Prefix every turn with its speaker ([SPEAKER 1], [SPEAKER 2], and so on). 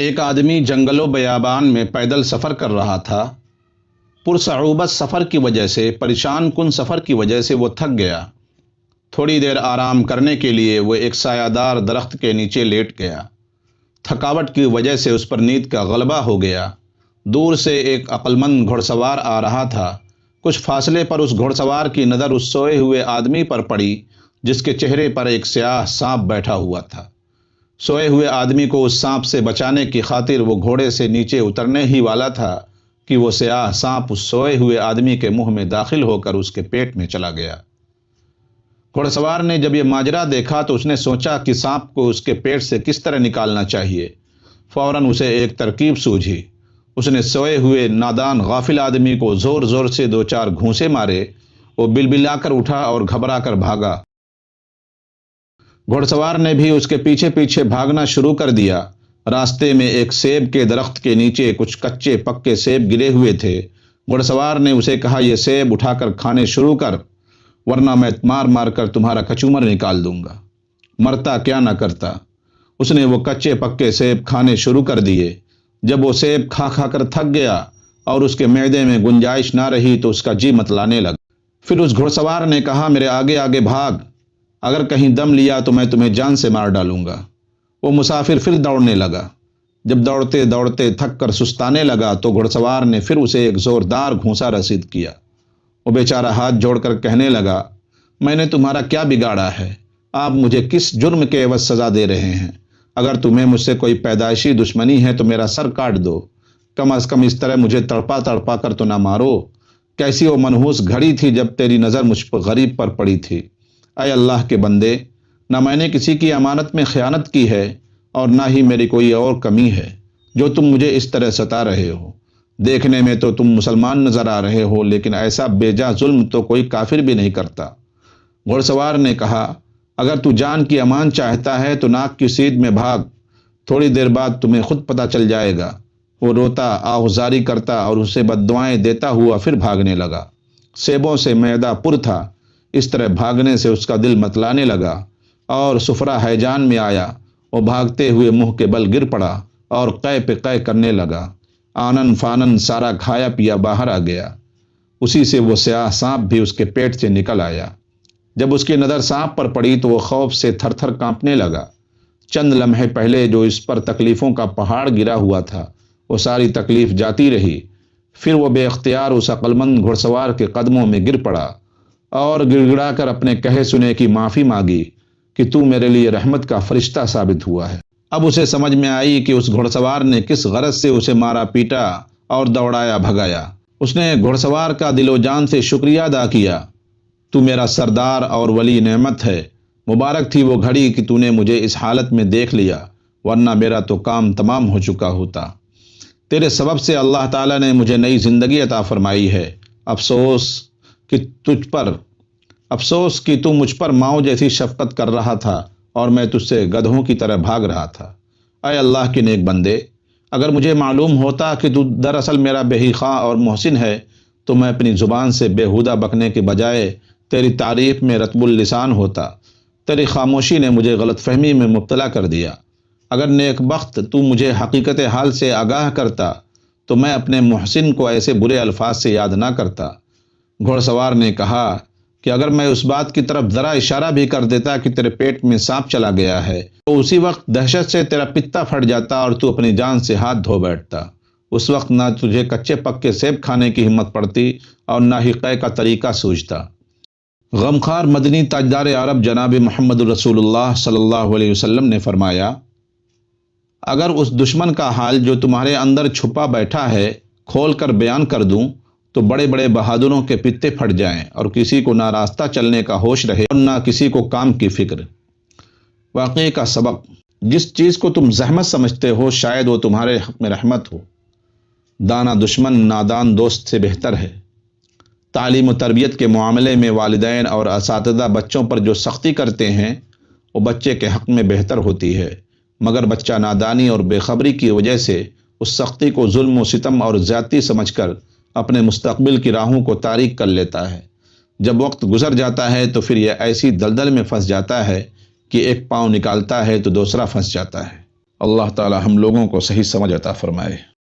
[SPEAKER 1] ایک آدمی جنگل و بیابان میں پیدل سفر کر رہا تھا۔ پرصعوبت سفر کی وجہ سے، پریشان کن سفر کی وجہ سے وہ تھک گیا۔ تھوڑی دیر آرام کرنے کے لیے وہ ایک سایہ دار درخت کے نیچے لیٹ گیا۔ تھکاوٹ کی وجہ سے اس پر نیند کا غلبہ ہو گیا۔ دور سے ایک عقلمند گھڑ سوار آ رہا تھا۔ کچھ فاصلے پر اس گھڑ سوار کی نظر اس سوئے ہوئے آدمی پر پڑی جس کے چہرے پر ایک سیاہ سانپ بیٹھا ہوا تھا۔ سوئے ہوئے آدمی کو اس سانپ سے بچانے کی خاطر وہ گھوڑے سے نیچے اترنے ہی والا تھا کہ وہ سیاہ سانپ اس سوئے ہوئے آدمی کے منہ میں داخل ہو کر اس کے پیٹ میں چلا گیا۔ گھوڑ سوار نے جب یہ ماجرا دیکھا تو اس نے سوچا کہ سانپ کو اس کے پیٹ سے کس طرح نکالنا چاہیے۔ فوراً اسے ایک ترکیب سوجھی۔ اس نے سوئے ہوئے نادان غافل آدمی کو زور زور سے 2-4 گھونسے مارے۔ وہ بلبلا کر اٹھا اور گھبرا کر بھاگا۔ گھوڑ سوار نے بھی اس کے پیچھے پیچھے بھاگنا شروع کر دیا۔ راستے میں ایک سیب کے درخت کے نیچے کچھ کچے پکے سیب گرے ہوئے تھے۔ گھوڑ سوار نے اسے کہا، یہ سیب اٹھا کر کھانے شروع کر، ورنہ میں مار مار کر تمہارا کچومر نکال دوں گا۔ مرتا کیا نہ کرتا۔ اس نے وہ کچے پکے سیب کھانے شروع کر دیے۔ جب وہ سیب کھا کھا کر تھک گیا اور اس کے معدے میں گنجائش نہ رہی تو اس کا جی متلانے لگا۔ پھر اس گھوڑ سوار نے کہا، میرے آگے آگے بھاگ، اگر کہیں دم لیا تو میں تمہیں جان سے مار ڈالوں گا۔ وہ مسافر پھر دوڑنے لگا۔ جب دوڑتے دوڑتے تھک کر سستانے لگا تو گھوڑ سوار نے پھر اسے ایک زوردار گھونسا رسید کیا۔ وہ بیچارہ ہاتھ جوڑ کر کہنے لگا، میں نے تمہارا کیا بگاڑا ہے؟ آپ مجھے کس جرم کے عوض سزا دے رہے ہیں؟ اگر تمہیں مجھ سے کوئی پیدائشی دشمنی ہے تو میرا سر کاٹ دو، کم از کم اس طرح مجھے تڑپا تڑپا کر تو نہ مارو۔ کیسی وہ منحوس گھڑی تھی جب تیری نظر مجھ پر غریب پر پڑی تھی۔ اے اللہ کے بندے، نہ میں نے کسی کی امانت میں خیانت کی ہے اور نہ ہی میری کوئی اور کمی ہے جو تم مجھے اس طرح ستا رہے ہو۔ دیکھنے میں تو تم مسلمان نظر آ رہے ہو، لیکن ایسا بیجا ظلم تو کوئی کافر بھی نہیں کرتا۔ گھوڑ سوار نے کہا، اگر تو جان کی امان چاہتا ہے تو ناک کی سیدھ میں بھاگ، تھوڑی دیر بعد تمہیں خود پتہ چل جائے گا۔ وہ روتا، آہذاری کرتا اور اسے بددعائیں دیتا ہوا پھر بھاگنے لگا۔ سیبوں سے معدہ پر تھا، اس طرح بھاگنے سے اس کا دل متلانے لگا اور سفرہ ہیجان میں آیا۔ وہ بھاگتے ہوئے منہ کے بل گر پڑا اور قے پہ قے کرنے لگا۔ آنن فانن سارا کھایا پیا باہر آ گیا۔ اسی سے وہ سیاہ سانپ بھی اس کے پیٹ سے نکل آیا۔ جب اس کی نظر سانپ پر پڑی تو وہ خوف سے تھر تھر کانپنے لگا۔ چند لمحے پہلے جو اس پر تکلیفوں کا پہاڑ گرا ہوا تھا، وہ ساری تکلیف جاتی رہی۔ پھر وہ بے اختیار اس عقلمند گھڑ سوار کے قدموں میں گر پڑا اور گڑ گڑا کر اپنے کہے سنے کی معافی مانگی کہ تو میرے لیے رحمت کا فرشتہ ثابت ہوا ہے۔ اب اسے سمجھ میں آئی کہ اس گھڑ سوار نے کس غرض سے اسے مارا پیٹا اور دوڑایا بھگایا۔ اس نے گھڑ سوار کا دل و جان سے شکریہ ادا کیا۔ تو میرا سردار اور ولی نعمت ہے۔ مبارک تھی وہ گھڑی کہ تو نے مجھے اس حالت میں دیکھ لیا، ورنہ میرا تو کام تمام ہو چکا ہوتا۔ تیرے سبب سے اللہ تعالیٰ نے مجھے نئی زندگی عطا فرمائی ہے۔ افسوس کہ تو مجھ پر ماؤں جیسی شفقت کر رہا تھا اور میں تجھ سے گدھوں کی طرح بھاگ رہا تھا۔ اے اللہ کے نیک بندے، اگر مجھے معلوم ہوتا کہ تو دراصل میرا بے خواہ اور محسن ہے تو میں اپنی زبان سے بےہودہ بکنے کے بجائے تیری تعریف میں رطب اللسان ہوتا۔ تیری خاموشی نے مجھے غلط فہمی میں مبتلا کر دیا۔ اگر نیک بخت تو مجھے حقیقت حال سے آگاہ کرتا تو میں اپنے محسن کو ایسے برے الفاظ سے یاد نہ کرتا۔ گھوڑ سوار نے کہا کہ اگر میں اس بات کی طرف ذرا اشارہ بھی کر دیتا کہ تیرے پیٹ میں سانپ چلا گیا ہے تو اسی وقت دہشت سے تیرا پتا پھٹ جاتا اور تو اپنی جان سے ہاتھ دھو بیٹھتا۔ اس وقت نہ تجھے کچے پکے سیب کھانے کی ہمت پڑتی اور نہ ہی قے کا طریقہ سوجھتا۔ غمخوار مدنی تاجدار عرب جناب محمد رسول اللہ صلی اللہ علیہ وسلم نے فرمایا، اگر اس دشمن کا حال جو تمہارے اندر چھپا بیٹھا ہے کھول کر بیان کر دوں تو بڑے بڑے بہادروں کے پتے پھٹ جائیں اور کسی کو نہ راستہ چلنے کا ہوش رہے اور نہ کسی کو کام کی فکر۔ واقعے کا سبق، جس چیز کو تم زحمت سمجھتے ہو شاید وہ تمہارے حق میں رحمت ہو۔ دانا دشمن نادان دوست سے بہتر ہے۔ تعلیم و تربیت کے معاملے میں والدین اور اساتذہ بچوں پر جو سختی کرتے ہیں وہ بچے کے حق میں بہتر ہوتی ہے، مگر بچہ نادانی اور بے خبری کی وجہ سے اس سختی کو ظلم و ستم اور زیادتی سمجھ کر اپنے مستقبل کی راہوں کو تاریک کر لیتا ہے۔ جب وقت گزر جاتا ہے تو پھر یہ ایسی دلدل میں پھنس جاتا ہے کہ ایک پاؤں نکالتا ہے تو دوسرا پھنس جاتا ہے۔ اللہ تعالی ہم لوگوں کو صحیح سمجھ عطا فرمائے۔